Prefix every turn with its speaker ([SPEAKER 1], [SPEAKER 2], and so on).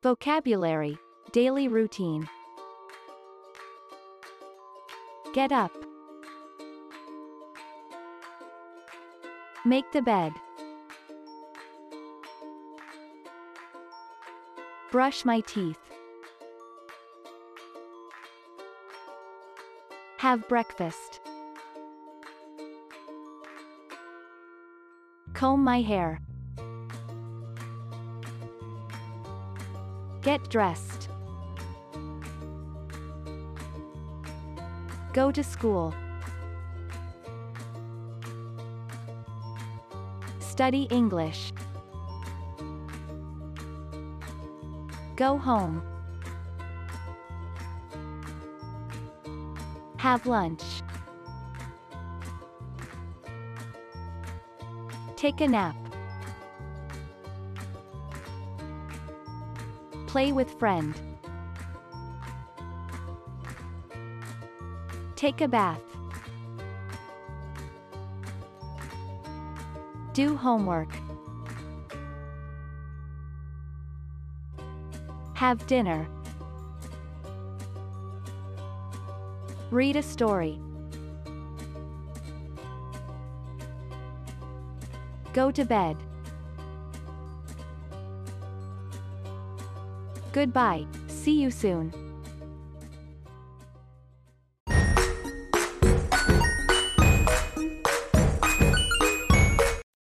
[SPEAKER 1] Vocabulary. Daily routine. Get up. Make the bed. Brush my teeth. Have breakfast. Comb my hair. Get dressed. Go to school. Study English. Go home. Have lunch. Take a nap. Play with friend. Take a bath. Do homework. Have dinner. Read a story. Go to bed. Goodbye, see you soon.